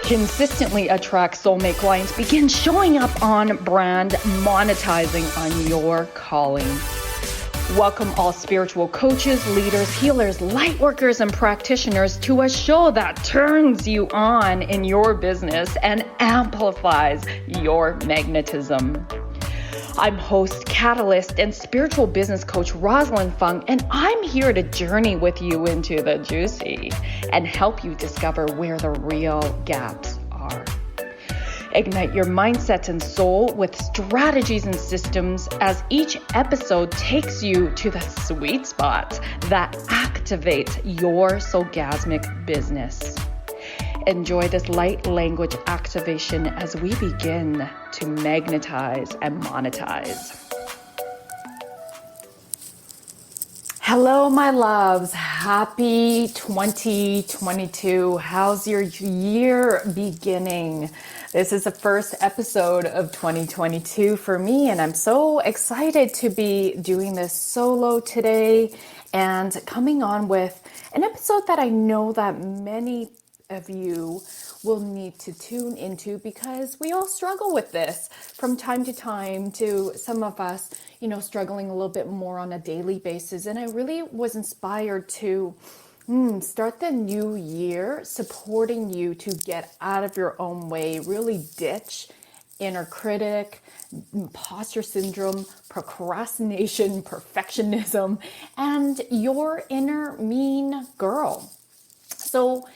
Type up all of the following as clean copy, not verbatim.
Consistently attract soulmate clients. Begin showing up on brand, monetizing on your calling. Welcome all spiritual coaches, leaders, healers, light workers, and practitioners to a show that turns you on in your business and amplifies your magnetism. I'm host, catalyst, and spiritual business coach Rosalyn Fung, and I'm here to journey with you into the juicy and help you discover where the real gaps are. Ignite your mindset and soul with strategies and systems as each episode takes you to the sweet spots that activate your soulgasmic business. Enjoy this light language activation as we begin to magnetize and monetize. Hello, my loves. Happy 2022. How's your year beginning? This is the first episode of 2022 for me, and I'm so excited to be doing this solo today and coming on with an episode that I know that many of you will need to tune into because we all struggle with this from time to time, to some of us, struggling a little bit more on a daily basis. And I really was inspired to start the new year supporting you to get out of your own way, really ditch inner critic, imposter syndrome, procrastination, perfectionism, and your inner mean girl. So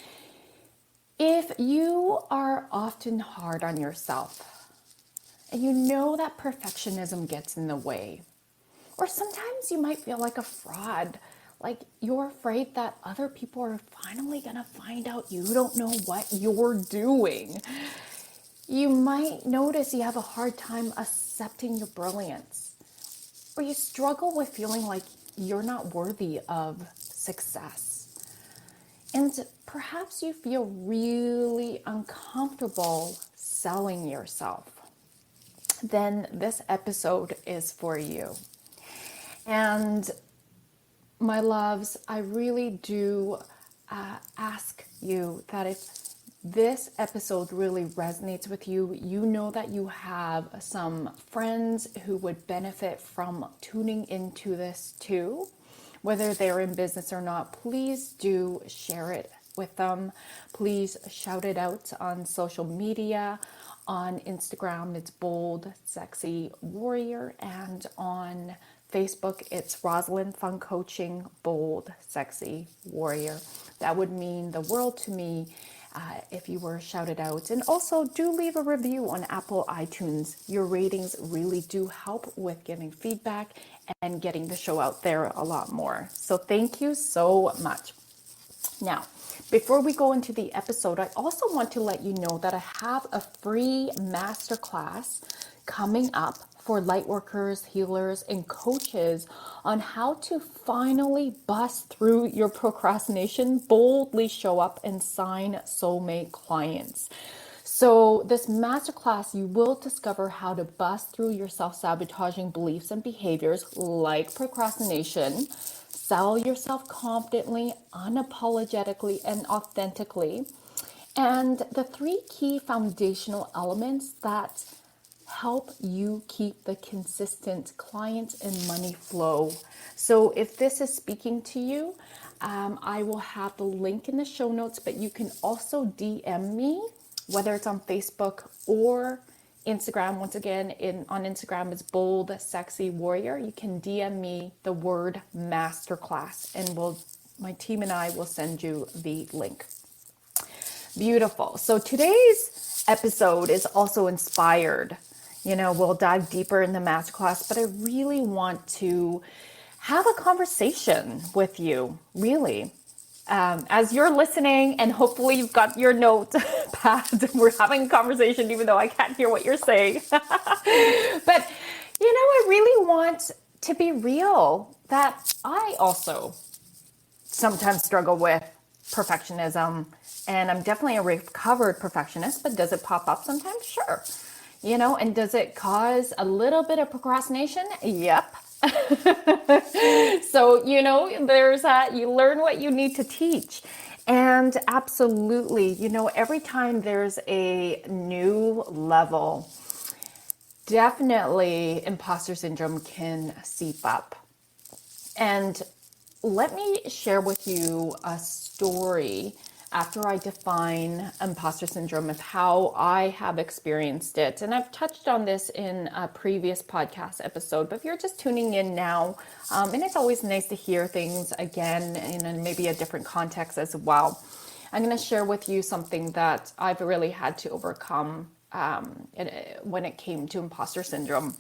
if you are often hard on yourself and you know that perfectionism gets in the way, or sometimes you might feel like a fraud, like you're afraid that other people are finally going to find out you don't know what you're doing, you might notice you have a hard time accepting your brilliance, or you struggle with feeling like you're not worthy of success. And perhaps you feel really uncomfortable selling yourself. Then this episode is for you. And my loves, I really do ask you that if this episode really resonates with you, you know that you have some friends who would benefit from tuning into this too. Whether they're in business or not, please do share it with them. Please shout it out on social media. On Instagram, it's Bold Sexy Warrior. And on Facebook, it's Rosalyn Fung Coaching Bold Sexy Warrior. That would mean the world to me if you were shouted out. And also do leave a review on Apple iTunes. Your ratings really do help with giving feedback and getting the show out there a lot more. So thank you so much. Now, before we go into the episode, I also want to let you know that I have a free masterclass coming up for lightworkers, healers, and coaches on how to finally bust through your procrastination, boldly show up, and sign soulmate clients. So this masterclass, you will discover how to bust through your self-sabotaging beliefs and behaviors like procrastination, sell yourself confidently, unapologetically, and authentically, and the 3 key foundational elements that help you keep the consistent client and money flow. So if this is speaking to you, I will have the link in the show notes, but you can also DM me, whether it's on Facebook or Instagram. Once again, on Instagram, it's Bold Sexy Warrior. You can DM me the word masterclass, and my team and I will send you the link. Beautiful. So today's episode is also inspired. We'll dive deeper in the masterclass, but I really want to have a conversation with you, really. As you're listening, and hopefully you've got your notepad, we're having a conversation even though I can't hear what you're saying. But, I really want to be real that I also sometimes struggle with perfectionism, and I'm definitely a recovered perfectionist, but does it pop up sometimes? Sure. And does it cause a little bit of procrastination? Yep. So, there's you learn what you need to teach. And absolutely, every time there's a new level, definitely imposter syndrome can seep up. And let me share with you a story after I define imposter syndrome of how I have experienced it. And I've touched on this in a previous podcast episode, but if you're just tuning in now, and it's always nice to hear things again in maybe a different context as well, I'm going to share with you something that I've really had to overcome when it came to imposter syndrome.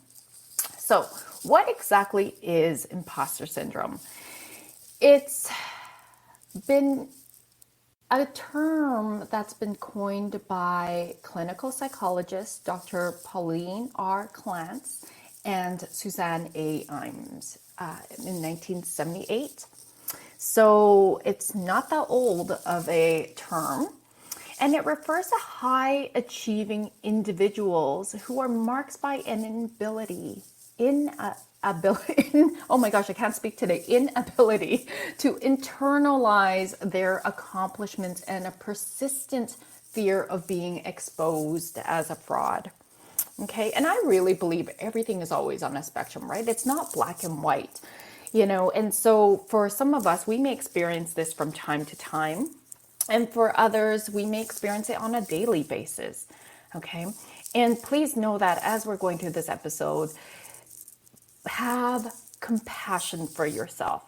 So, what exactly is imposter syndrome? It's been a term that's been coined by clinical psychologists Dr. Pauline R. Clance and Suzanne A. Imes in 1978. So it's not that old of a term. And it refers to high achieving individuals who are marked by an inability, oh my gosh, I can't speak today, inability to internalize their accomplishments and a persistent fear of being exposed as a fraud. Okay, and I really believe everything is always on a spectrum, right? It's not black and white, and so for some of us, we may experience this from time to time. And for others, we may experience it on a daily basis. Okay. And please know that as we're going through this episode, have compassion for yourself.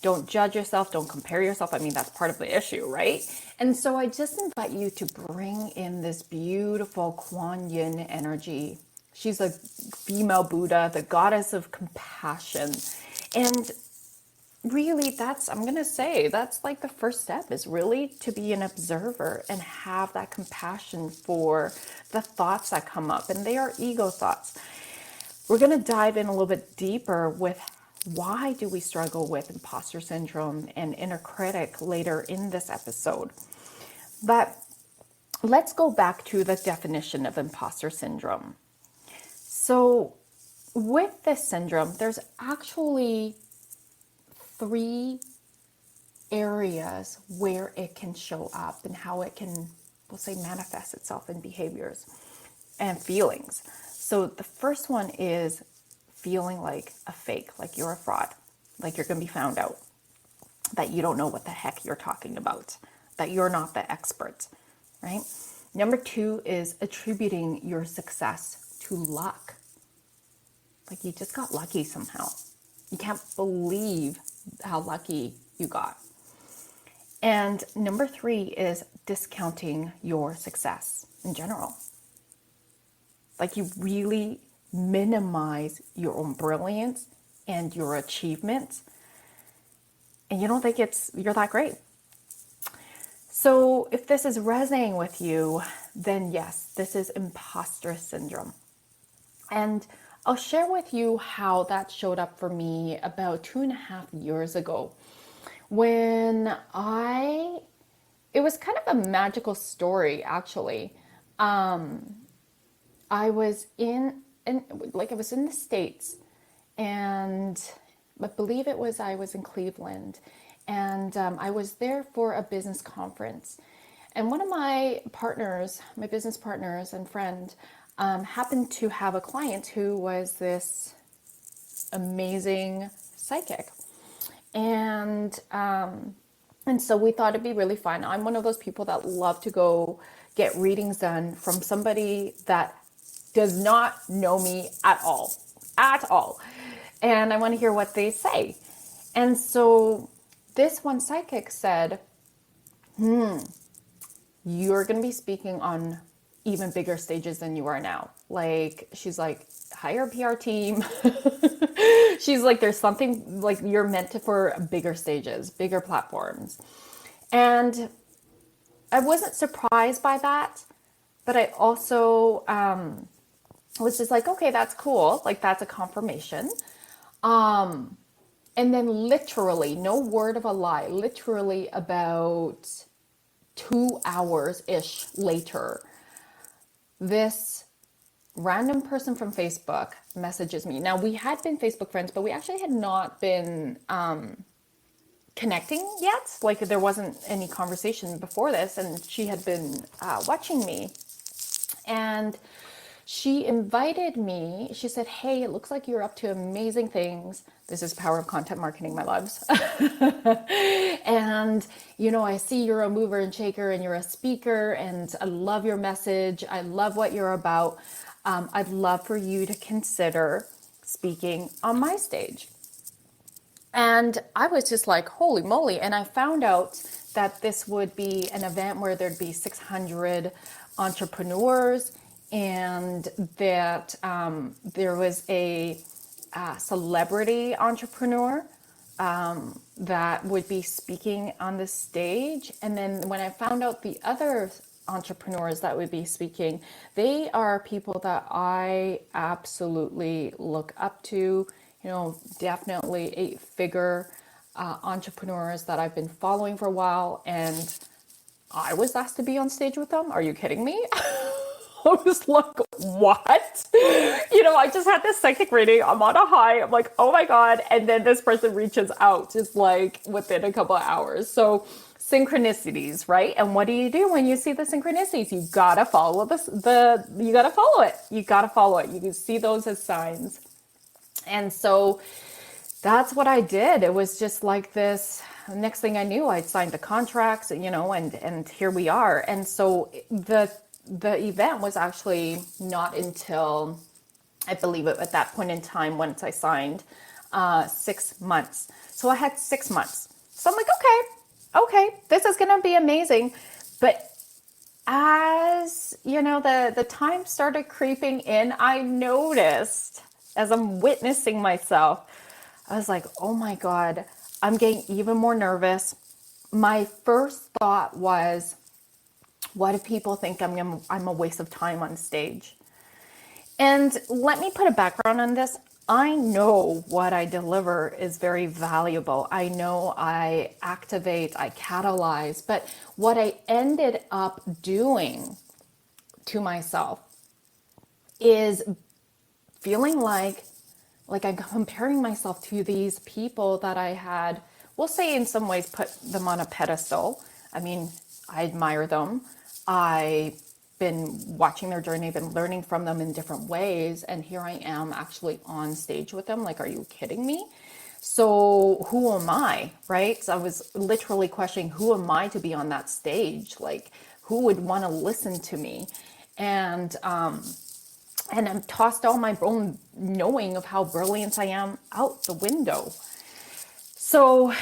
Don't judge yourself. Don't compare yourself. I mean, that's part of the issue, right? And so I just invite you to bring in this beautiful Kuan Yin energy. She's a female Buddha, the goddess of compassion. And really, I'm going to say that's like the first step, is really to be an observer and have that compassion for the thoughts that come up. And they are ego thoughts. We're going to dive in a little bit deeper with why do we struggle with imposter syndrome and inner critic later in this episode. But let's go back to the definition of imposter syndrome. So with this syndrome, there's actually 3 areas where it can show up and how it can, we'll say, manifest itself in behaviors and feelings. So the first one is feeling like a fake, like you're a fraud, like you're going to be found out, that you don't know what the heck you're talking about, that you're not the expert, right? Number 2 is attributing your success to luck. Like you just got lucky somehow. You can't believe how lucky you got. And number 3 is discounting your success in general. Like you really minimize your own brilliance and your achievements, and you don't think you're that great. So if this is resonating with you, then yes, this is imposter syndrome. And I'll share with you how that showed up for me about 2.5 years ago when it was kind of a magical story, actually. I was I was in the States, and I believe I was in Cleveland, and I was there for a business conference. And one of my partners, my business partners and friend, happened to have a client who was this amazing psychic. And so we thought it'd be really fun. I'm one of those people that love to go get readings done from somebody that does not know me at all. And I want to hear what they say. And so this one psychic said, you're going to be speaking on even bigger stages than you are now. Like, she's like, hire a PR team. She's like, there's something, like, you're meant for bigger stages, bigger platforms. And I wasn't surprised by that, but I also was just like, okay, that's cool. Like, that's a confirmation. And then literally, no word of a lie, literally about 2 hours-ish later, this random person from Facebook messages me. Now, we had been Facebook friends, but we actually had not been connecting yet. Like there wasn't any conversation before this, and she had been watching me, and she invited me. She said, "Hey, it looks like you're up to amazing things. This is power of content marketing, my loves." And, I see you're a mover and shaker and you're a speaker, and I love your message. I love what you're about. I'd love for you to consider speaking on my stage. And I was just like, holy moly. And I found out that this would be an event where there'd be 600 entrepreneurs, and that there was a celebrity entrepreneur that would be speaking on the stage. And then when I found out the other entrepreneurs that would be speaking, they are people that I absolutely look up to, definitely 8-figure entrepreneurs that I've been following for a while. And I was asked to be on stage with them. Are you kidding me? I was like, what? I just had this psychic reading. I'm on a high. I'm like, oh my God. And then this person reaches out just like within a couple of hours. So synchronicities, right? And what do you do when you see the synchronicities? You gotta follow you gotta follow it. You gotta follow it. You can see those as signs. And so that's what I did. It was just like this. Next thing I knew, I'd signed the contracts, and here we are. And so the event was actually not until, I believe it at that point in time, once I signed, 6 months. So I had 6 months. So I'm like, okay, this is going to be amazing. But as, the time started creeping in, I noticed as I'm witnessing myself, I was like, oh my God, I'm getting even more nervous. My first thought was, what if people think I'm a waste of time on stage? And let me put a background on this. I know what I deliver is very valuable. I know I activate, I catalyze, but what I ended up doing to myself is feeling like I'm comparing myself to these people that I had, we'll say in some ways, put them on a pedestal. I mean, I admire them. I've been watching their journey, been learning from them in different ways. And here I am actually on stage with them. Like, are you kidding me? So who am I, right? So I was literally questioning, who am I to be on that stage? Like, who would want to listen to me? And I tossed all my own knowing of how brilliant I am out the window. So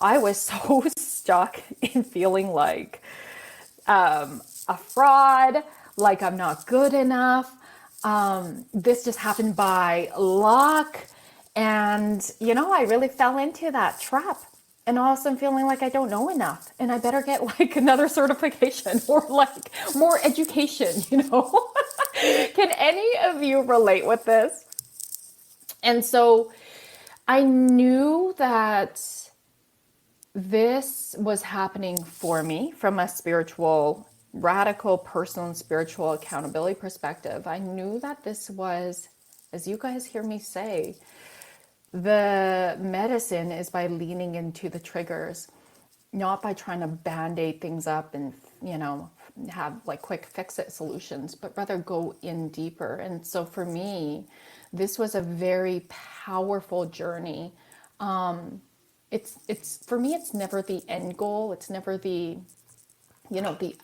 I was so stuck in feeling like a fraud, like I'm not good enough. This just happened by luck. And, I really fell into that trap. And all of a sudden feeling like I don't know enough and I better get like another certification or like more education, Can any of you relate with this? And so I knew that this was happening for me from a spiritual, radical, personal, and spiritual accountability perspective. I knew that this was, as you guys hear me say, the medicine is by leaning into the triggers, not by trying to band-aid things up and, have like quick fix-it solutions, but rather go in deeper. And so for me, this was a very powerful journey. It's for me, it's never the end goal. It's never the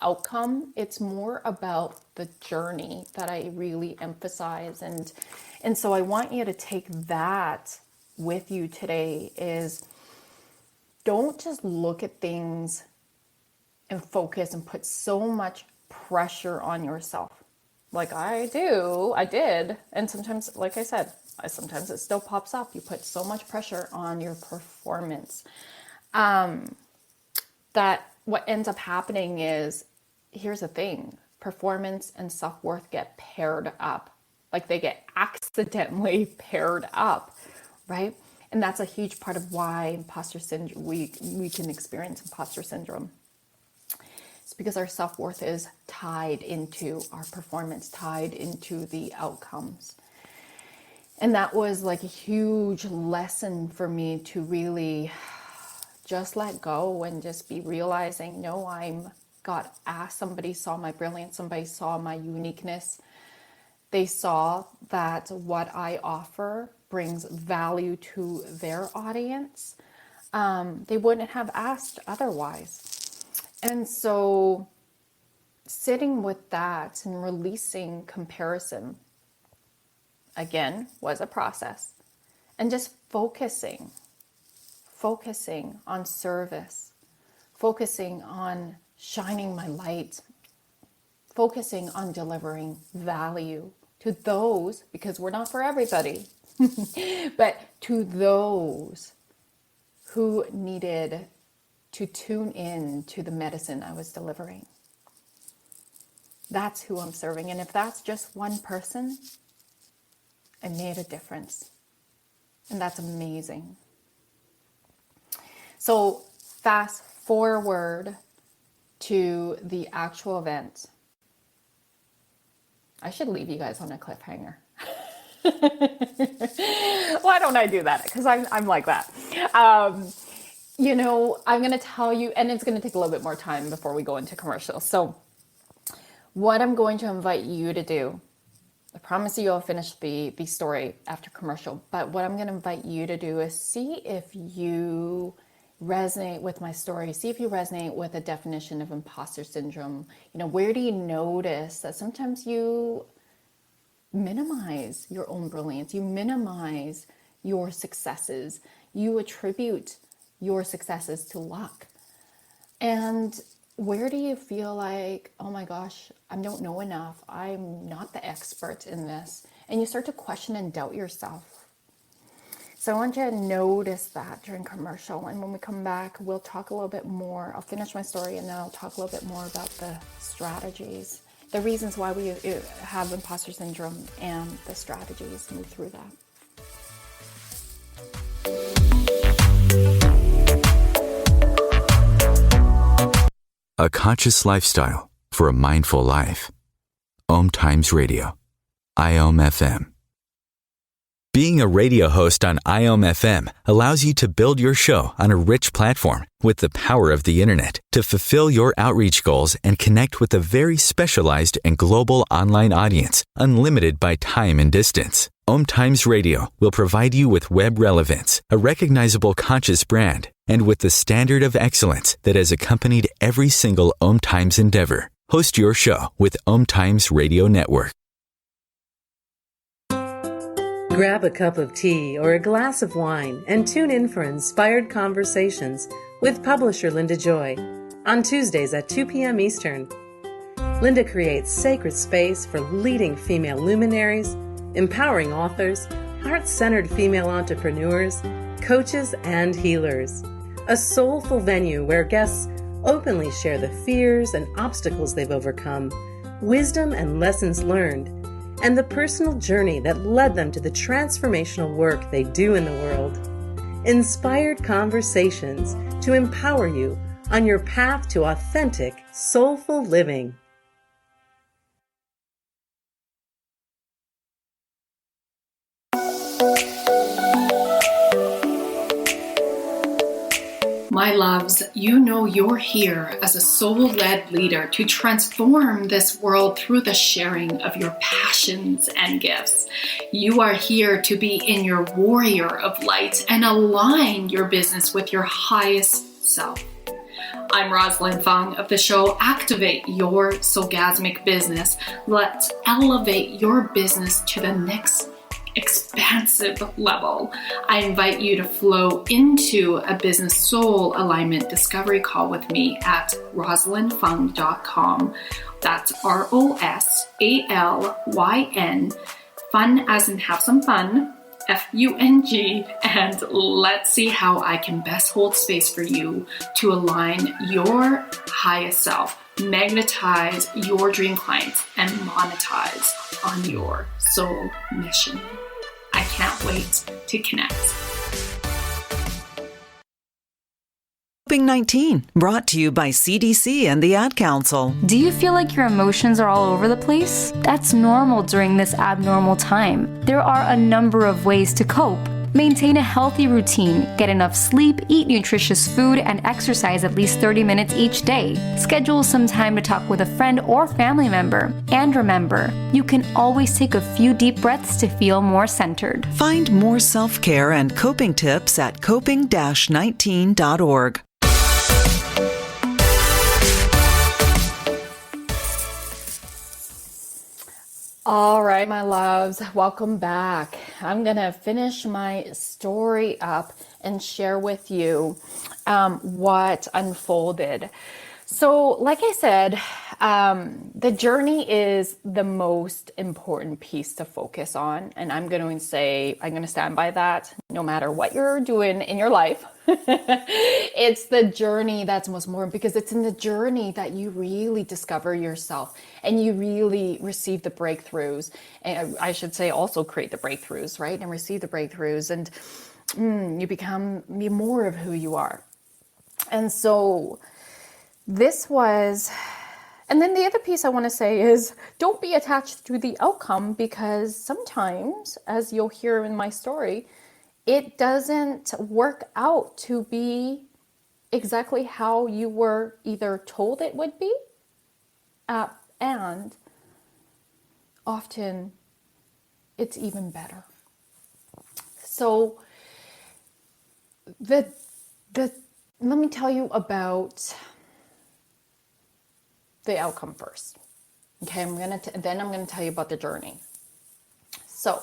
outcome. It's more about the journey that I really emphasize. And so I want you to take that with you today is don't just look at things and focus and put so much pressure on yourself. Like I did. And sometimes, like I said, sometimes it still pops up. You put so much pressure on your performance that what ends up happening is, here's the thing, performance and self-worth get paired up. Like they get accidentally paired up, right? And that's a huge part of why imposter syndrome, we can experience imposter syndrome. It's because our self-worth is tied into our performance, tied into the outcomes. And that was like a huge lesson for me to really just let go and just be realizing, no, somebody saw my brilliance, somebody saw my uniqueness. They saw that what I offer brings value to their audience. They wouldn't have asked otherwise. And so sitting with that and releasing comparison, again, was a process. And just focusing on service, focusing on shining my light, focusing on delivering value to those, because we're not for everybody, but to those who needed to tune in to the medicine I was delivering. That's who I'm serving. And if that's just one person, I made a difference. And that's amazing. So fast forward to the actual event. I should leave you guys on a cliffhanger. Why don't I do that? Because I'm like that. I'm going to tell you, and it's going to take a little bit more time before we go into commercials. So what I'm going to invite you to do, I promise you I'll finish the story after commercial, but what I'm going to invite you to do is see if you resonate with my story, see if you resonate with a definition of imposter syndrome. Where do you notice that sometimes you minimize your own brilliance, you minimize your successes, you attribute your successes to luck? And where do you feel like, oh my gosh, I don't know enough, I'm not the expert in this, and you start to question and doubt yourself? So I want you to notice that during commercial, and when we come back, we'll talk a little bit more. I'll finish my story and then I'll talk a little bit more about the strategies, the reasons why we have imposter syndrome, and the strategies, move through that. A conscious lifestyle for a mindful life. OMTimes Radio. IOM FM. Being a radio host on IOM FM allows you to build your show on a rich platform with the power of the internet to fulfill your outreach goals and connect with a very specialized and global online audience, unlimited by time and distance. OMTimes Radio will provide you with web relevance, a recognizable conscious brand, and with the standard of excellence that has accompanied every single OMTimes endeavor. Host your show with OMTimes Radio Network. Grab a cup of tea or a glass of wine and tune in for Inspired Conversations with publisher Linda Joy on Tuesdays at 2 p.m. Eastern. Linda creates sacred space for leading female luminaries, empowering authors, heart-centered female entrepreneurs, coaches, and healers. A soulful venue where guests openly share the fears and obstacles they've overcome, wisdom and lessons learned, and the personal journey that led them to the transformational work they do in the world. Inspired Conversations to empower you on your path to authentic, soulful living. My loves, you know you're here as a soul-led leader to transform this world through the sharing of your passions and gifts. You are here to be in your warrior of light and align your business with your highest self. I'm Rosalyn Fung of the show Activate Your Soulgasmic Business. Let's elevate your business to the next expansive level. I invite you to flow into a business soul alignment discovery call with me at rosalynfung.com. That's ROSALYN, fun as in have some fun, FUNG, and let's see how I can best hold space for you to align your highest self, magnetize your dream clients, and monetize on your soul mission. I can't wait to connect. COVID-19, brought to you by CDC and the Ad Council. Do you feel like your emotions are all over the place? That's normal during this abnormal time. There are a number of ways to cope. Maintain a healthy routine, get enough sleep, eat nutritious food, and exercise at least 30 minutes each day. Schedule some time to talk with a friend or family member. And remember, you can always take a few deep breaths to feel more centered. Find more self-care and coping tips at coping-19.org. All right, my loves, welcome back. I'm going to finish my story up and share with you what unfolded. So, like I said, the journey is the most important piece to focus on. And I'm going to stand by that no matter what you're doing in your life. It's the journey that's most important, because it's in the journey that you really discover yourself and you really receive the breakthroughs. And I should say also create the breakthroughs, right? And receive the breakthroughs, and you become more of who you are. And so and then the other piece I want to say is, don't be attached to the outcome, because sometimes, as you'll hear in my story, it doesn't work out to be exactly how you were either told it would be, and often it's even better. So let me tell you about the outcome first. Okay, then I'm gonna tell you about the journey. So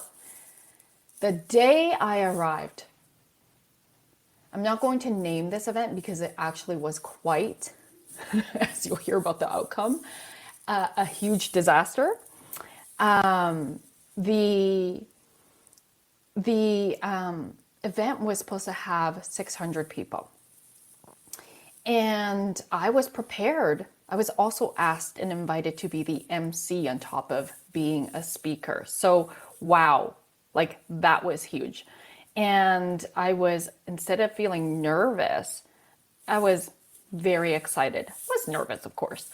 the day I arrived, I'm not going to name this event because it actually was quite, as you'll hear about the outcome, a huge disaster. The event was supposed to have 600 people. And I was prepared. I was also asked and invited to be the MC on top of being a speaker. So, wow, like that was huge. And instead of feeling nervous, I was very excited. I was nervous, of course,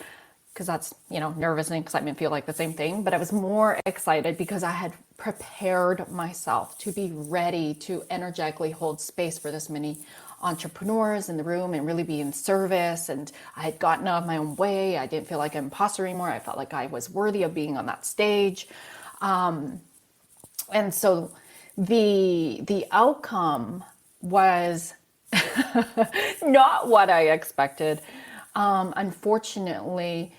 because that's, nervous and excitement feel like the same thing. But I was more excited because I had prepared myself to be ready to energetically hold space for this many entrepreneurs in the room and really be in service. And I had gotten out of my own way. I didn't feel like an imposter anymore. I felt like I was worthy of being on that stage. And so the outcome was not what I expected. Unfortunately,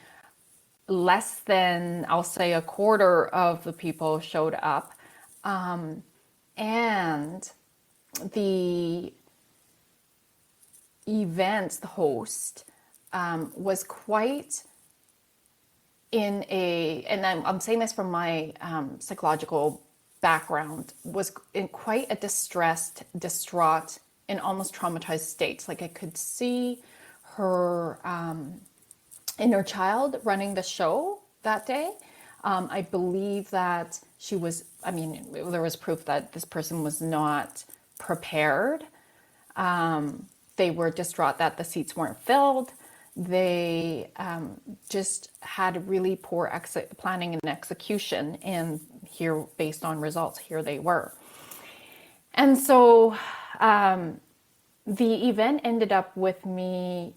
less than, I'll say, a quarter of the people showed up. And the the host, was quite and I'm saying this from my psychological background, was in quite a distraught, and almost traumatized state. Like I could see her inner child running the show that day. I believe that there was proof that this person was not prepared. They were distraught that the seats weren't filled. They just had really poor planning and execution. And here, based on results, here they were. And so the event ended up with me,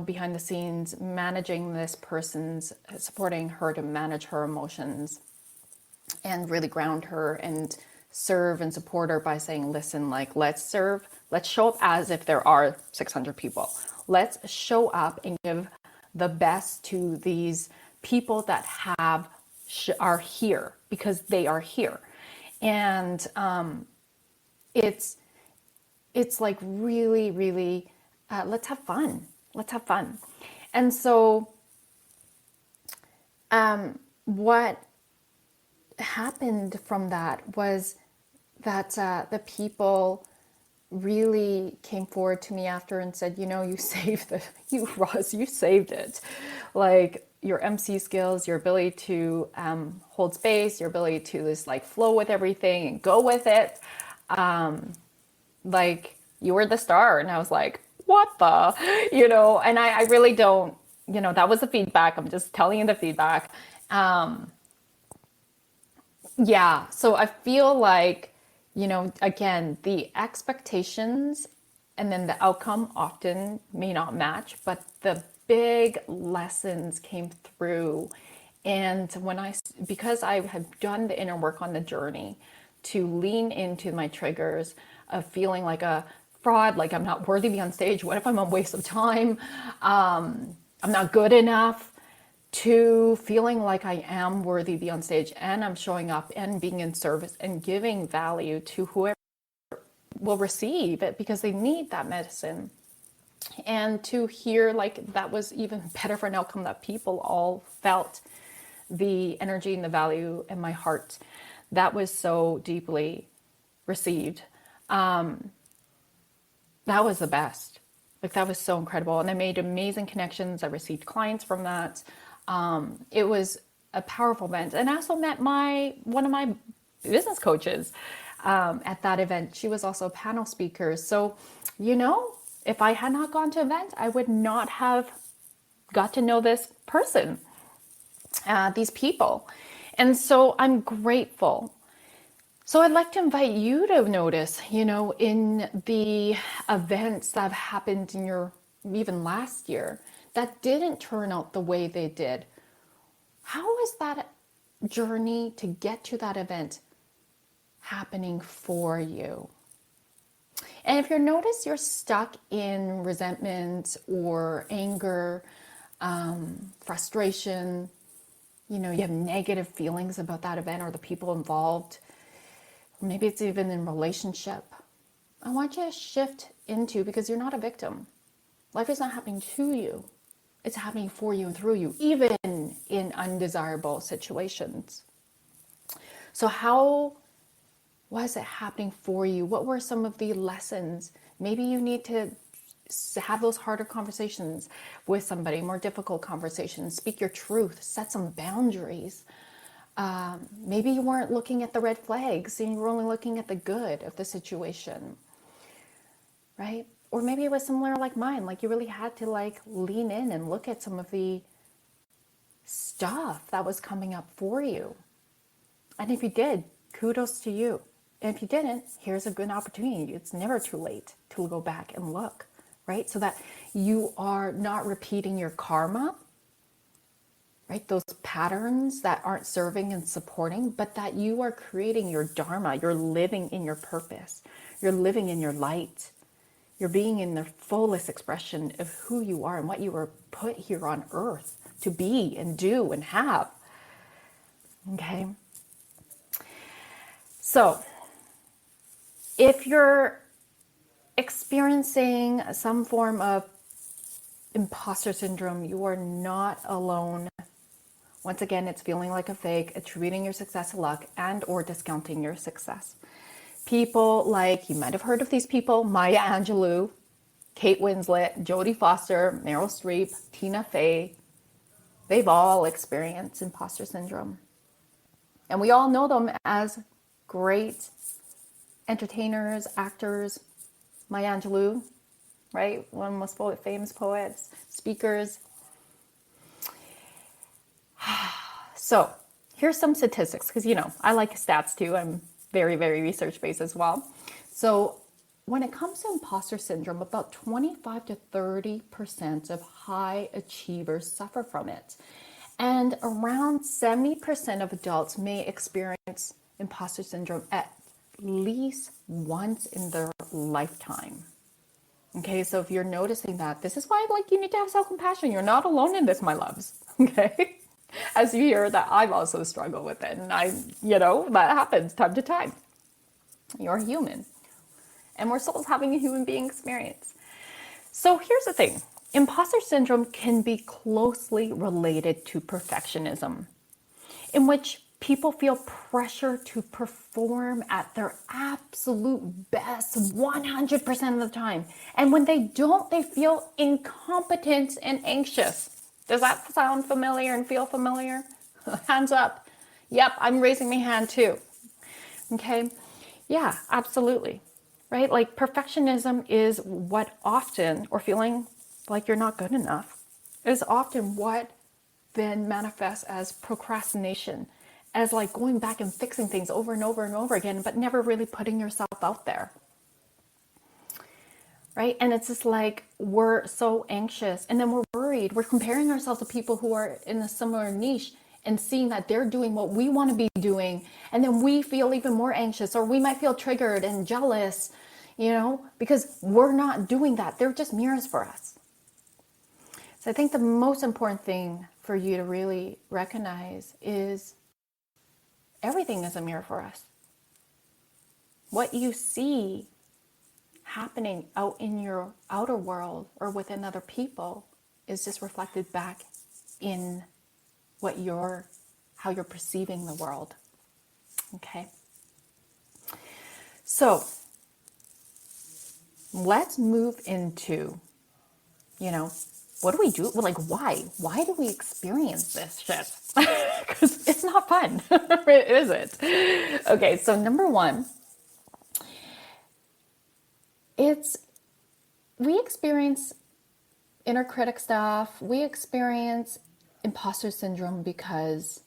behind the scenes, managing this person's, supporting her to manage her emotions and really ground her and serve and support her by saying, listen, like, let's show up as if there are 600 people. Let's show up and give the best to these people that are here, because they are here. And it's like really, really, let's have fun. Let's have fun. And so what happened from that was that the people really came forward to me after and said, you saved Roz, you saved it. Like your MC skills, your ability to hold space, your ability to just like flow with everything and go with it. Like you were the star. And I was like, what the, and I really don't, that was the feedback. I'm just telling you the feedback. Yeah. So I feel like, Again, the expectations and then the outcome often may not match, but the big lessons came through. And because I have done the inner work on the journey to lean into my triggers of feeling like a fraud, like I'm not worthy to be on stage. What if I'm a waste of time? I'm not good enough, to feeling like I am worthy to be on stage and I'm showing up and being in service and giving value to whoever will receive it because they need that medicine. And to hear like that was even better for an outcome, that people all felt the energy and the value in my heart. That was so deeply received. That was the best. Like that was so incredible. And I made amazing connections. I received clients from that. It was a powerful event. And I also met one of my business coaches at that event. She was also a panel speaker. So, if I had not gone to an event, I would not have got to know this person, these people. And so I'm grateful. So I'd like to invite you to notice, in the events that have happened in your, even last year, that didn't turn out the way they did. How is that journey to get to that event happening for you? And if you notice you're stuck in resentment or anger, frustration, you have negative feelings about that event or the people involved, maybe it's even in relationship, I want you to shift into, because you're not a victim. Life is not happening to you. It's happening for you and through you, even in undesirable situations. So how was it happening for you? What were some of the lessons? Maybe you need to have those harder conversations with somebody, more difficult conversations, speak your truth, set some boundaries. Maybe you weren't looking at the red flags and you were only looking at the good of the situation, right? Or maybe it was similar like mine, like you really had to lean in and look at some of the stuff that was coming up for you. And if you did, kudos to you. And if you didn't, here's a good opportunity. It's never too late to go back and look, right? So that you are not repeating your karma, right? Those patterns that aren't serving and supporting, but that you are creating your dharma. You're living in your purpose. You're living in your light. You're being in the fullest expression of who you are and what you were put here on earth to be and do and have. Okay? So, if you're experiencing some form of imposter syndrome, you are not alone. Once again, it's feeling like a fake, attributing your success to luck and or discounting your success. People like, you might have heard of these people, Maya Angelou, Kate Winslet, Jodie Foster, Meryl Streep, Tina Fey. They've all experienced imposter syndrome. And we all know them as great entertainers, actors. Maya Angelou, right? One of the most famous poets, speakers. So here's some statistics, because, I like stats too. I'm very, very research-based as well. So when it comes to imposter syndrome, about 25 to 30% of high achievers suffer from it. And around 70% of adults may experience imposter syndrome at least once in their lifetime. Okay, so if you're noticing that, this is why you need to have self-compassion. You're not alone in this, my loves. Okay? As you hear that I've also struggled with it. And that happens time to time. You're human. And we're souls having a human being experience. So here's the thing. Imposter syndrome can be closely related to perfectionism, in which people feel pressure to perform at their absolute best 100% of the time. And when they don't, they feel incompetent and anxious. Does that sound familiar and feel familiar? Hands up. Yep, I'm raising my hand too. Okay. Yeah, absolutely. Right? Perfectionism is what often, or feeling like you're not good enough, is often what then manifests as procrastination, as like going back and fixing things over and over and over again, but never really putting yourself out there. Right? And it's just like, we're so anxious and then we're worried. We're comparing ourselves to people who are in a similar niche and seeing that they're doing what we want to be doing. And then we feel even more anxious, or we might feel triggered and jealous, because we're not doing that. They're just mirrors for us. So I think the most important thing for you to really recognize is everything is a mirror for us. What you see happening out in your outer world or within other people is just reflected back in how you're perceiving the world. Okay. So let's move into, what do we do? Well, like, why? Why do we experience this shit? Because it's not fun. It isn't. Okay. So number one, we experience inner critic stuff. We experience imposter syndrome because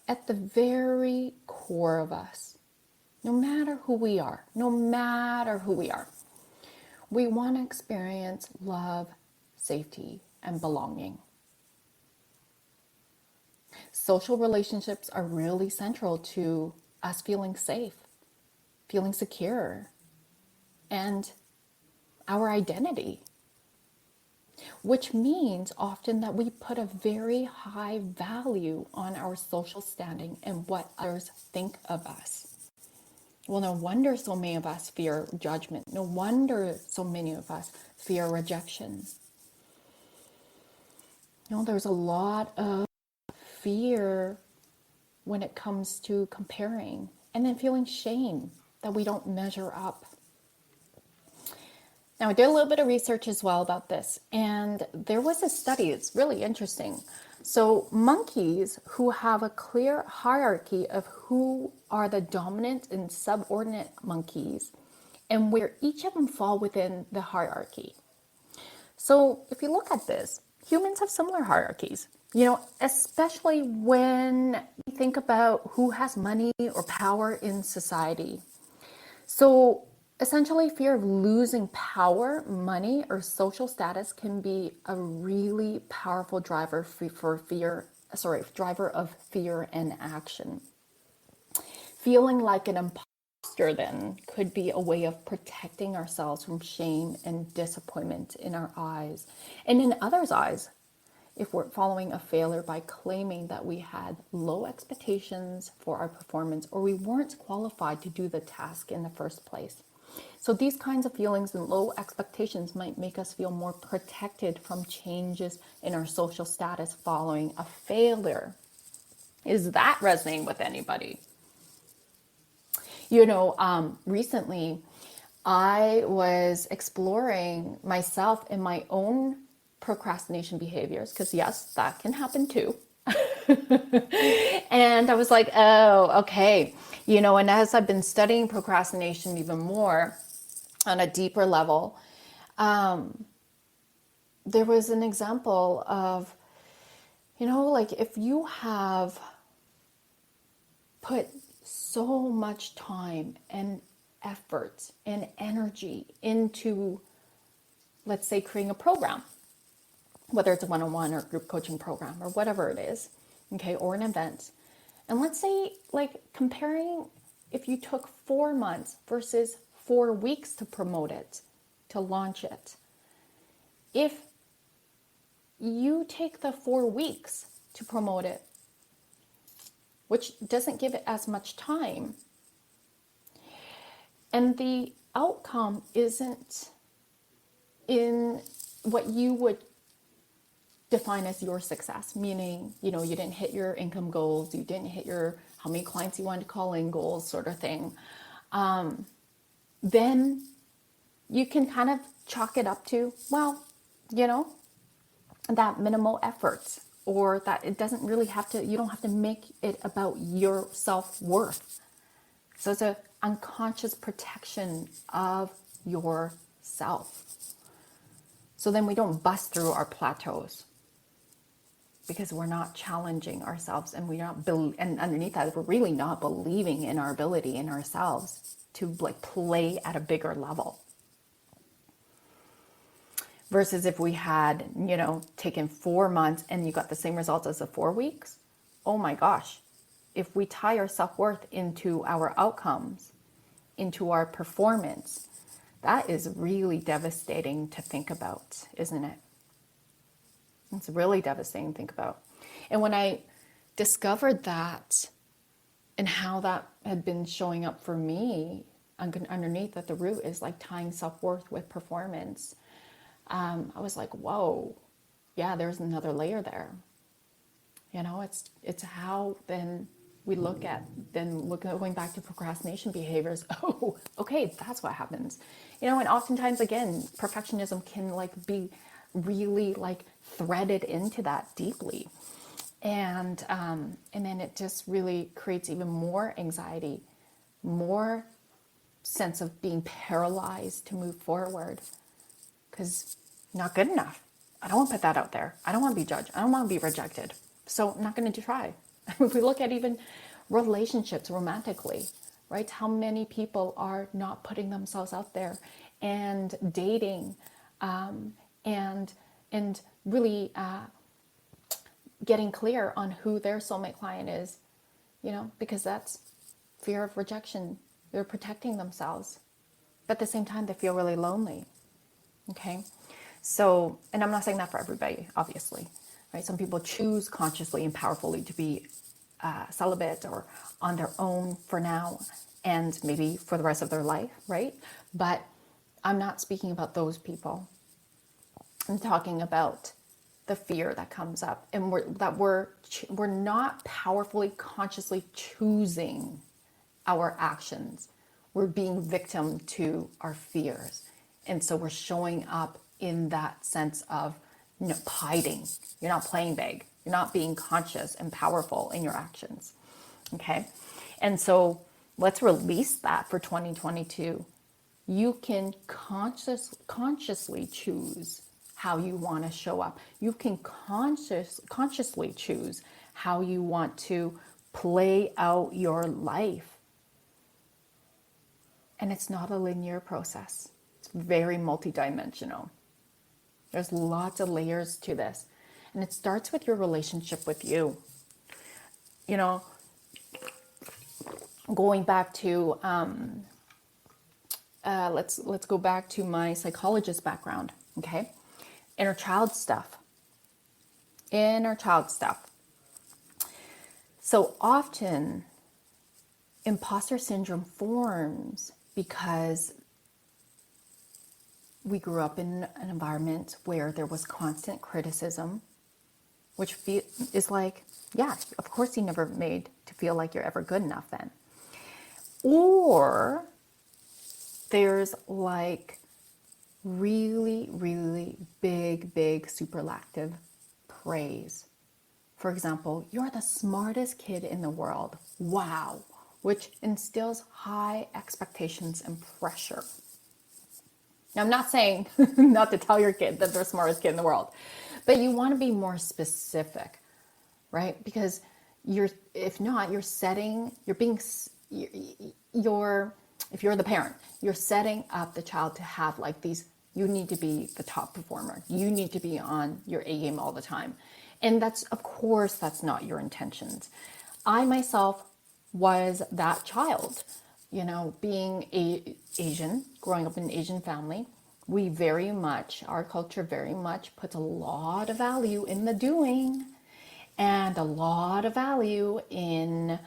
at the very core of us, no matter who we are, we want to experience love, safety, and belonging. Social relationships are really central to us feeling safe, feeling secure, and our identity, which means often that we put a very high value on our social standing and what others think of us. Well, no wonder so many of us fear judgment. No wonder so many of us fear rejection. There's a lot of fear when it comes to comparing, and then feeling shame that we don't measure up. Now, I did a little bit of research as well about this, and there was a study, it's really interesting. So monkeys who have a clear hierarchy of who are the dominant and subordinate monkeys, and where each of them fall within the hierarchy. So if you look at this, humans have similar hierarchies, especially when you think about who has money or power in society. So essentially, fear of losing power, money, or social status can be a really powerful driver driver of fear and action. Feeling like an imposter then could be a way of protecting ourselves from shame and disappointment in our eyes and in others' eyes if we're following a failure by claiming that we had low expectations for our performance or we weren't qualified to do the task in the first place. So these kinds of feelings and low expectations might make us feel more protected from changes in our social status following a failure. Is that resonating with anybody? Recently I was exploring myself in my own procrastination behaviors, because yes, that can happen too. And I was like, oh, okay. And as I've been studying procrastination even more on a deeper level, there was an example of, like if you have put so much time and effort and energy into, let's say, creating a program, whether it's a one-on-one or group coaching program or whatever it is, okay, or an event. And let's say, like, comparing if you took 4 months versus 4 weeks to promote it, to launch it. If you take the 4 weeks to promote it, which doesn't give it as much time, and the outcome isn't in what you would define as your success, meaning, you didn't hit your income goals, you didn't hit your how many clients you wanted to call in goals sort of thing, then you can kind of chalk it up to, well, that minimal effort, or that it doesn't really you don't have to make it about your self-worth. So it's an unconscious protection of yourself. So then we don't bust through our plateaus. because we're not challenging ourselves, and and underneath that, we're really not believing in our ability in ourselves to like play at a bigger level. Versus if we had, taken 4 months and you got the same results as the 4 weeks, oh my gosh, if we tie our self-worth into our outcomes, into our performance, that is really devastating to think about, isn't it? It's really devastating to think about. And when I discovered that and how that had been showing up for me, underneath at the root is like tying self-worth with performance. I was like, whoa, yeah, there's another layer there. It's how then we going back to procrastination behaviors. Oh, okay, that's what happens. And oftentimes, again, perfectionism can like be really like threaded into that deeply. And then it just really creates even more anxiety, more sense of being paralyzed to move forward. Because not good enough. I don't want to put that out there. I don't want to be judged. I don't want to be rejected. So I'm not going to try. If we look at even relationships romantically, right? How many people are not putting themselves out there and dating and really getting clear on who their soulmate client is, because that's fear of rejection. They're protecting themselves. But at the same time, they feel really lonely. Okay, so, and I'm not saying that for everybody, obviously, right? Some people choose consciously and powerfully to be celibate or on their own for now and maybe for the rest of their life, right? But I'm not speaking about those people. I'm talking about the fear that comes up, and we're not powerfully, consciously choosing our actions. We're being victim to our fears. And so we're showing up in that sense of hiding. You're not playing big. You're not being conscious and powerful in your actions. Okay? And so let's release that for 2022. You can consciously choose how you want to show up. You can consciously choose how you want to play out your life. And it's not a linear process. It's very multidimensional. There's lots of layers to this. And it starts with your relationship with you. Going back to, let's go back to my psychologist background, okay? Inner child stuff. So often, imposter syndrome forms because we grew up in an environment where there was constant criticism, which is like, yeah, of course you're never made to feel like you're ever good enough then. Or there's like really, really big superlative praise. For example, you're the smartest kid in the world. Wow. Which instills high expectations and pressure. Now, I'm not saying not to tell your kid that they're the smartest kid in the world, but you want to be more specific, right? Because if you're the parent, you're setting up the child to have like these, you need to be the top performer. You need to be on your A game all the time. And of course, that's not your intentions. I myself was that child. Being Asian, growing up in an Asian family, our culture very much puts a lot of value in the doing and a lot of value in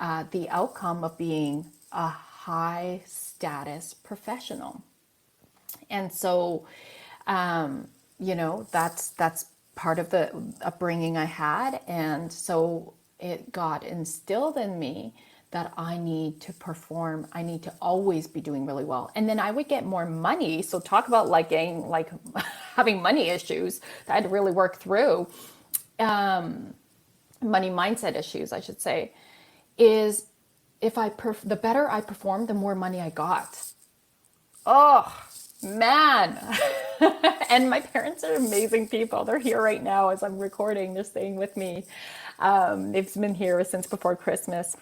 the outcome of being a high status professional. And so, that's part of the upbringing I had. And so it got instilled in me that I need to perform. I need to always be doing really well. And then I would get more money. So talk about having money issues that I had to really work through. Money mindset issues, I should say, is the better I performed, the more money I got. Oh, Man. And my parents are amazing people. They're here right now as I'm recording. They're staying with me. They've been here since before Christmas.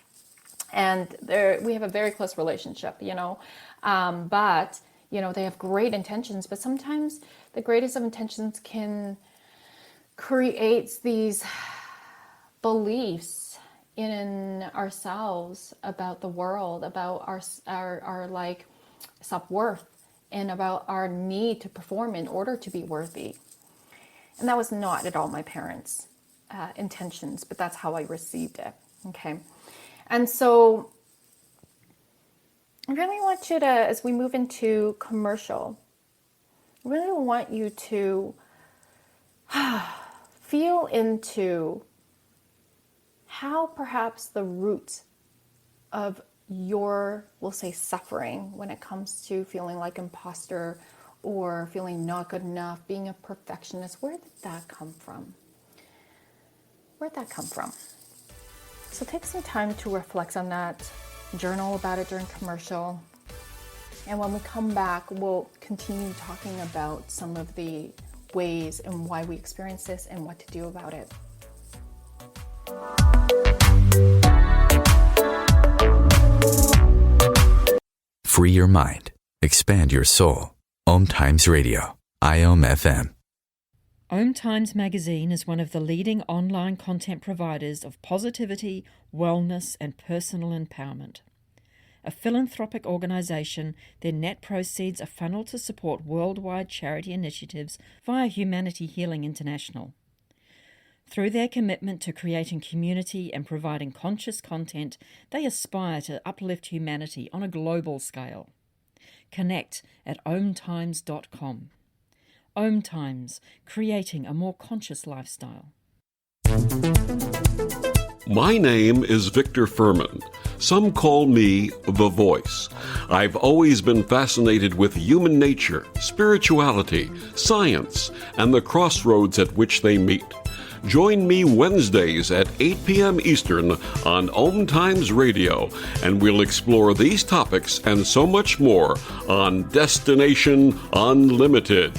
And we have a very close relationship, but, they have great intentions. But sometimes the greatest of intentions can create these beliefs in ourselves about the world, about our like self-worth, and about our need to perform in order to be worthy. And that was not at all my parents' intentions, but that's how I received it. Okay. And so I really want you to, as we move into commercial, I really want you to feel into how perhaps the root of your, we'll say, suffering when it comes to feeling like imposter or feeling not good enough, being a perfectionist, where did that come from? Where'd that come from? So take some time to reflect on that, journal about it during commercial. And when we come back, we'll continue talking about some of the ways and why we experience this and what to do about it. Free your mind. Expand your soul. OMTimes Radio. IOM FM. OMTimes magazine is one of the leading online content providers of positivity, wellness, and personal empowerment. A philanthropic organisation, their net proceeds are funneled to support worldwide charity initiatives via Humanity Healing International. Through their commitment to creating community and providing conscious content, they aspire to uplift humanity on a global scale. Connect at omtimes.com. OMTimes, creating a more conscious lifestyle. My name is Victor Furman. Some call me The Voice. I've always been fascinated with human nature, spirituality, science, and the crossroads at which they meet. Join me Wednesdays at 8 p.m. Eastern on OMTimes Radio, and we'll explore these topics and so much more on Destination Unlimited.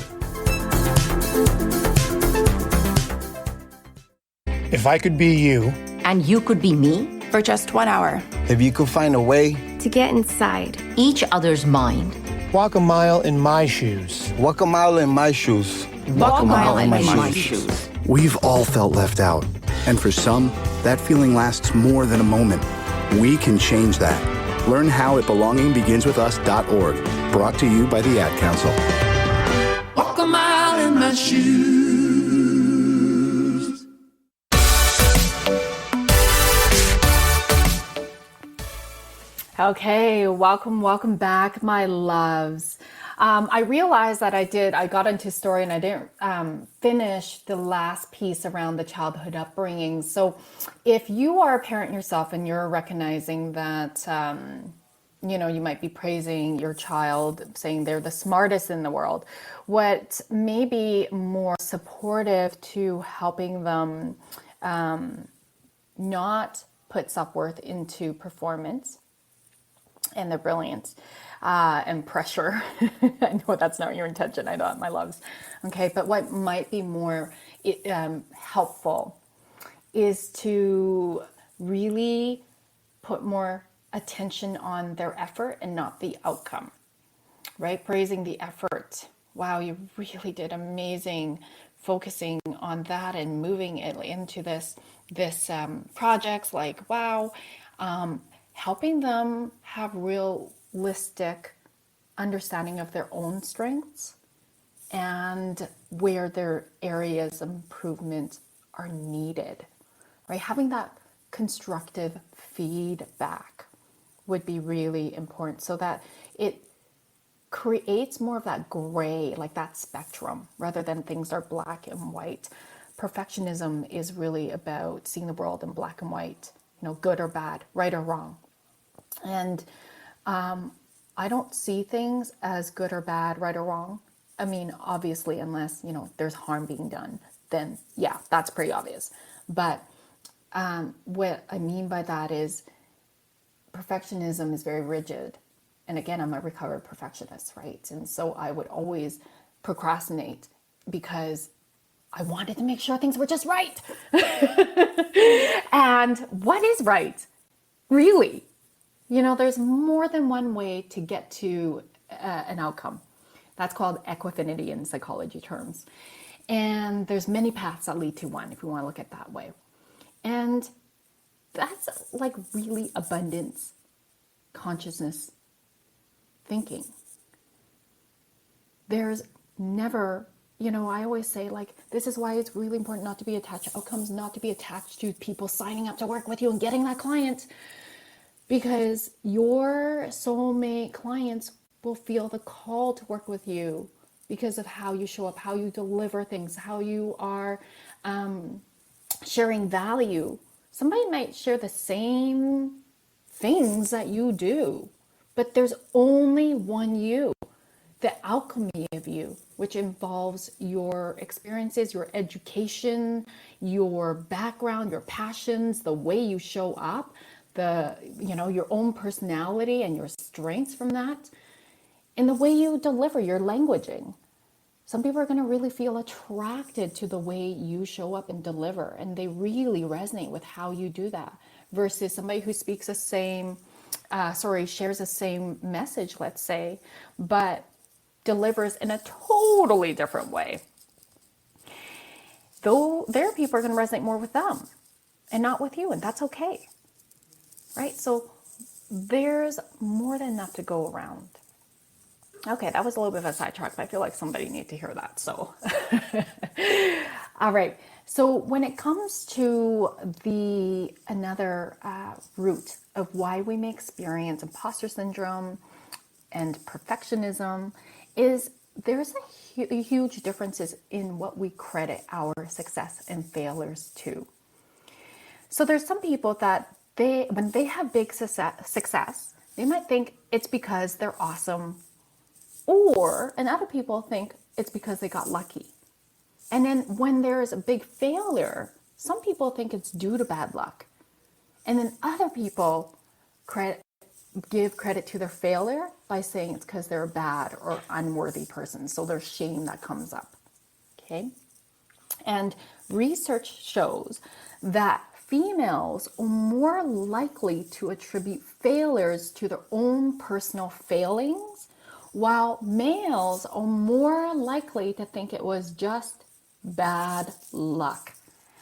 If I could be you, and you could be me, for just 1 hour. If you could find a way to get inside each other's mind. Walk a mile in my shoes. Walk a mile in my shoes. Walk a mile in my shoes. We've all felt left out. And for some, that feeling lasts more than a moment. We can change that. Learn how at belongingbeginswithus.org. Brought to you by the Ad Council. Walk a mile in my shoes. Okay, welcome back, my loves. I realized that I got into story and I didn't finish the last piece around the childhood upbringing. So if you are a parent yourself and you're recognizing that, you might be praising your child, saying they're the smartest in the world, what may be more supportive to helping them not put self-worth into performance and their brilliance and pressure. I know that's not your intention. I know, my loves. Okay, but what might be more helpful is to really put more attention on their effort and not the outcome, right? Praising the effort. Wow, you really did amazing, focusing on that and moving it into this projects, like, wow. Helping them have realistic understanding of their own strengths and where their areas of improvement are needed, right? Having that constructive feedback would be really important so that it creates more of that gray, like that spectrum, rather than things are black and white. Perfectionism is really about seeing the world in black and white, good or bad, right or wrong. And I don't see things as good or bad, right or wrong. I mean, obviously, unless, there's harm being done, then yeah, that's pretty obvious. But what I mean by that is perfectionism is very rigid And again, I'm a recovered perfectionist, right? And so I would always procrastinate because I wanted to make sure things were just right. And what is right? Really? There's more than one way to get to an outcome. That's called equifinity in psychology terms. And there's many paths that lead to one, if you want to look at it that way. And that's like really abundance consciousness thinking. There's never, I always say, like, this is why it's really important not to be attached to outcomes, not to be attached to people signing up to work with you and getting that client, because your soulmate clients will feel the call to work with you because of how you show up, how you deliver things, how you are sharing value. Somebody might share the same things that you do, but there's only one you, the alchemy of you, which involves your experiences, your education, your background, your passions, the way you show up, your own personality and your strengths from that, and the way you deliver your languaging. Some people are going to really feel attracted to the way you show up and deliver, and they really resonate with how you do that, versus somebody who speaks the same, shares the same message, let's say, but delivers in a totally different way. Though their people are going to resonate more with them and not with you, and that's okay, right? So there's more than enough to go around. Okay, that was a little bit of a sidetrack, but I feel like somebody needs to hear that. So, all right. So when it comes to another root of why we may experience imposter syndrome and perfectionism is there's a huge differences in what we credit our success and failures to. So there's some people that when they have big success, they might think it's because they're awesome, and other people think it's because they got lucky. And then when there's a big failure, some people think it's due to bad luck. And then other people give credit to their failure by saying it's because they're a bad or unworthy person. So there's shame that comes up. Okay. And research shows that females are more likely to attribute failures to their own personal failings, while males are more likely to think it was just bad luck.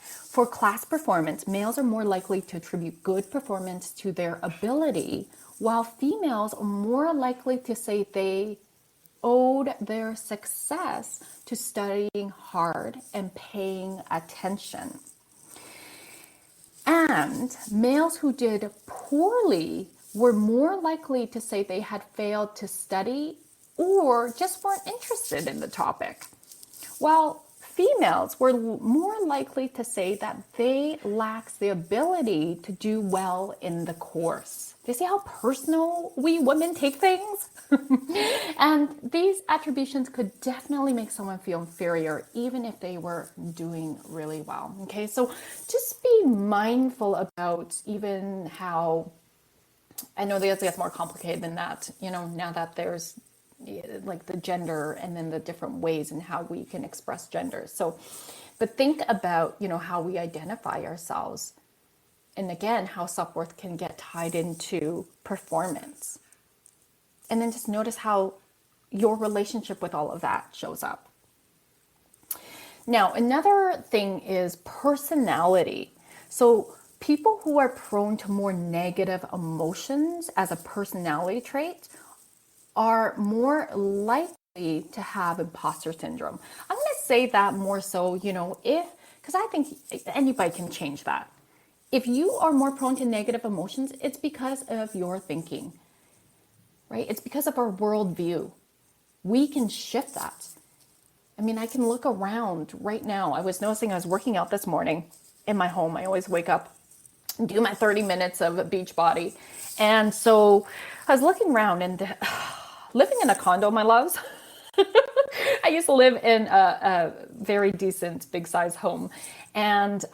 For class performance, males are more likely to attribute good performance to their ability, while females are more likely to say they owed their success to studying hard and paying attention. And males who did poorly were more likely to say they had failed to study or just weren't interested in the topic, while females were more likely to say that they lacked the ability to do well in the course. Do you see how personal we women take things? And these attributions could definitely make someone feel inferior, even if they were doing really well. Okay, so just be mindful about even how, I know this gets more complicated than that, now that there's like the gender and then the different ways and how we can express gender. So, but think about, how we identify ourselves. And again, how self-worth can get tied into performance. And then just notice how your relationship with all of that shows up. Now, another thing is personality. So people who are prone to more negative emotions as a personality trait are more likely to have imposter syndrome. I'm going to say that more so, because I think anybody can change that. If you are more prone to negative emotions, it's because of your thinking, right? It's because of our worldview. We can shift that. I mean, I can look around right now. I was noticing I was working out this morning in my home. I always wake up and do my 30 minutes of beach body. And so I was looking around and living in a condo, my loves. I used to live in a very decent big size home. And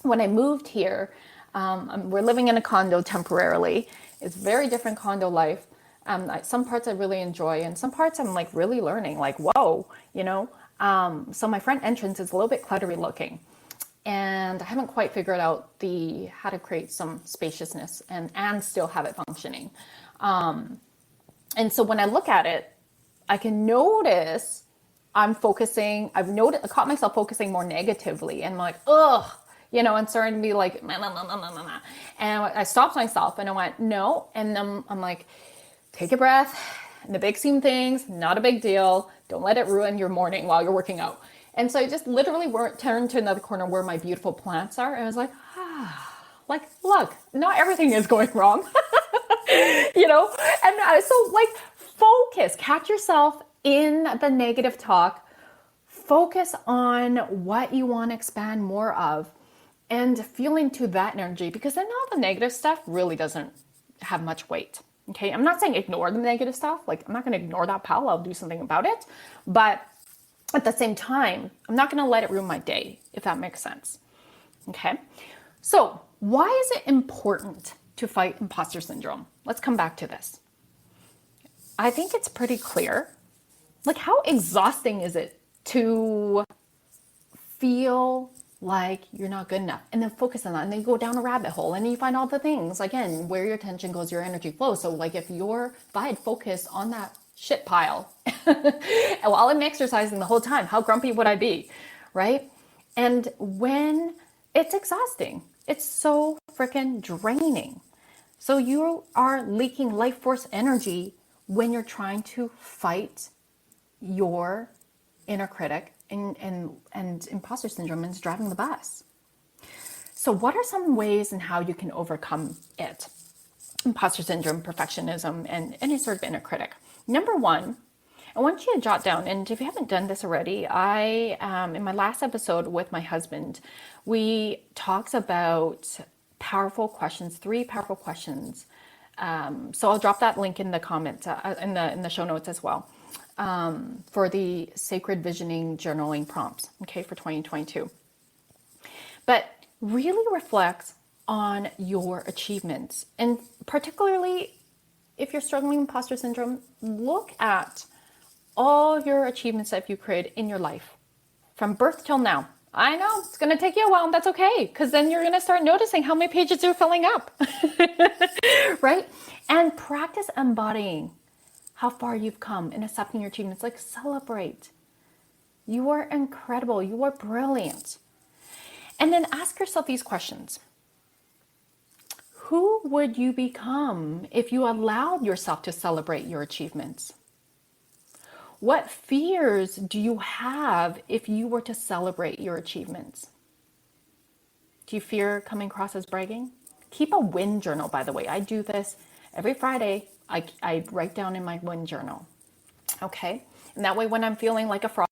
when I moved here, we're living in a condo temporarily. It's very different condo life. Some parts I really enjoy, and some parts I'm like really learning, like, whoa, you know? So my front entrance is a little bit cluttery looking, and I haven't quite figured out how to create some spaciousness and still have it functioning. And so when I look at it, I can notice I caught myself focusing more negatively, and I'm like, ugh, you know, and starting to be like, nah, nah, nah, nah, nah, nah. And I stopped myself and I went, no. And then I'm like, take a breath. And the big scheme things, not a big deal. Don't let it ruin your morning while you're working out. And so I just literally turned to another corner where my beautiful plants are. And I was like, like, look, not everything is going wrong, you know? And so like, focus, catch yourself in the negative talk, focus on what you want to expand more of, and feel into that energy, because then all the negative stuff really doesn't have much weight. Okay, I'm not saying ignore the negative stuff. Like, I'm not going to ignore that, pal. I'll do something about it. But at the same time, I'm not going to let it ruin my day, if that makes sense. Okay, so why is it important to fight imposter syndrome? Let's come back to this. I think it's pretty clear. Like, how exhausting is it to feel like you're not good enough, and then focus on that, and then you go down a rabbit hole, and you find all the things, again, where your attention goes, your energy flows. So like, if I had focused on that shit pile while I'm exercising the whole time, how grumpy would I be, right? And when it's exhausting, it's so freaking draining. So you are leaking life force energy when you're trying to fight your inner critic and imposter syndrome is driving the bus. So what are some ways and how you can overcome it? Imposter syndrome, perfectionism, and any sort of inner critic. Number one, I want you to jot down, and if you haven't done this already, in my last episode with my husband, we talked about powerful questions, 3 powerful questions. So I'll drop that link in the comments, in the show notes as well. For the sacred visioning journaling prompts, okay, for 2022. But really reflect on your achievements. And particularly if you're struggling with imposter syndrome, look at all your achievements that you created in your life from birth till now. I know it's going to take you a while, and that's okay, because then you're going to start noticing how many pages you're filling up, right? And practice embodying how far you've come and accepting your achievements. Like, celebrate. You are incredible. You are brilliant. And then ask yourself these questions. Who would you become if you allowed yourself to celebrate your achievements? What fears do you have if you were to celebrate your achievements? Do you fear coming across as bragging? Keep a win journal, by the way. I do this every Friday. I write down in my win journal, okay? And that way, when I'm feeling like a fraud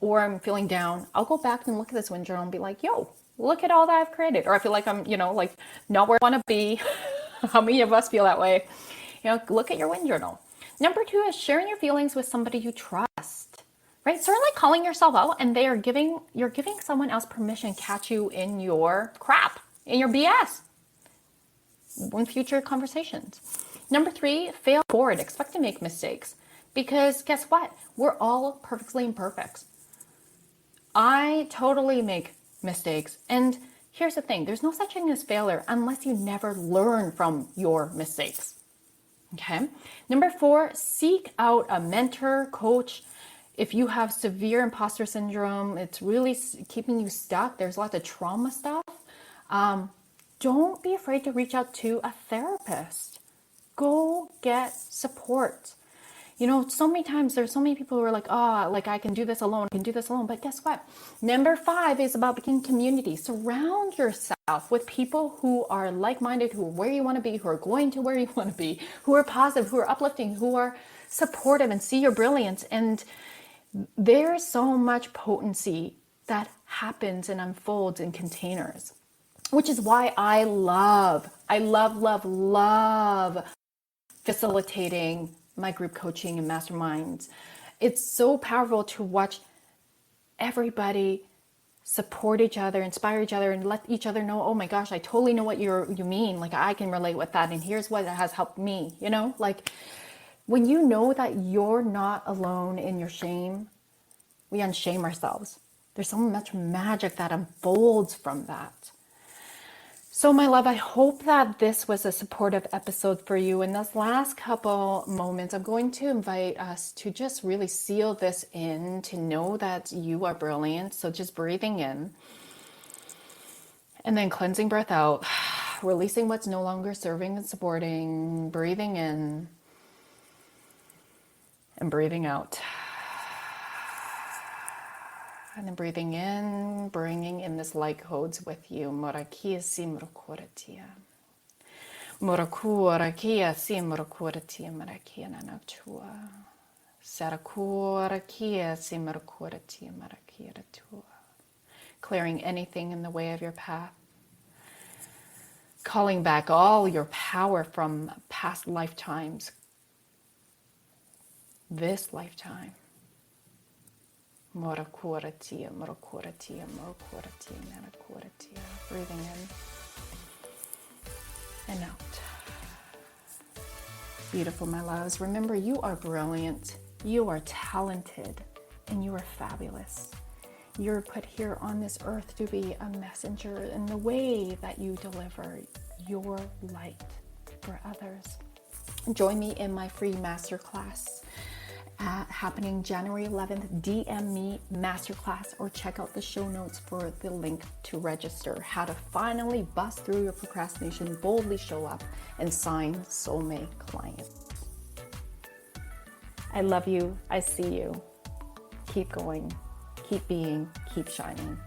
or I'm feeling down, I'll go back and look at this win journal and be like, yo, look at all that I've created. Or I feel like I'm, like not where I want to be. How many of us feel that way? Look at your win journal. Number 2 is sharing your feelings with somebody you trust, right? Certainly calling yourself out, and you're giving someone else permission to catch you in your crap, in your BS. In future conversations. Number 3, fail forward. Expect to make mistakes, because guess what? We're all perfectly imperfect. I totally make mistakes. And here's the thing. There's no such thing as failure unless you never learn from your mistakes. Okay. Number 4, seek out a mentor, coach. If you have severe imposter syndrome, it's really keeping you stuck. There's lots of trauma stuff. Don't be afraid to reach out to a therapist. Go get support. So many times there's so many people who are like, I can do this alone, But guess what? Number 5 is about being community. Surround yourself with people who are like-minded, who are where you want to be, who are going to where you want to be, who are positive, who are uplifting, who are supportive and see your brilliance. And there's so much potency that happens and unfolds in containers. Which is why I love facilitating my group coaching and masterminds. It's so powerful to watch everybody support each other, inspire each other, and let each other know, oh my gosh, I totally know what you mean. Like, I can relate with that, and here's what has helped me, you know? Like, when you know that you're not alone in your shame, we unshame ourselves. There's so much magic that unfolds from that. So my love, I hope that this was a supportive episode for you. In this last couple moments, I'm going to invite us to just really seal this in, to know that you are brilliant. So just breathing in and then cleansing breath out, releasing what's no longer serving and supporting, breathing in and breathing out. And then breathing in, bringing in this light codes with you. Morakia si murukuratia. Murakurakia si murukuratia marakia nanatua. Sarakurakia si murukuratia marakia ratua. Clearing anything in the way of your path. Calling back all your power from past lifetimes. This lifetime. Morakuratia, morakuratia, morakuratia, manakuratia. Breathing in and out. Beautiful, my loves. Remember, you are brilliant, you are talented, and you are fabulous. You're put here on this earth to be a messenger in the way that you deliver your light for others. Join me in my free masterclass happening January 11th. DM me masterclass or check out the show notes for the link to register. How to finally bust through your procrastination, boldly show up, and sign soulmate clients. I love you. I see you. Keep going. Keep being. Keep shining.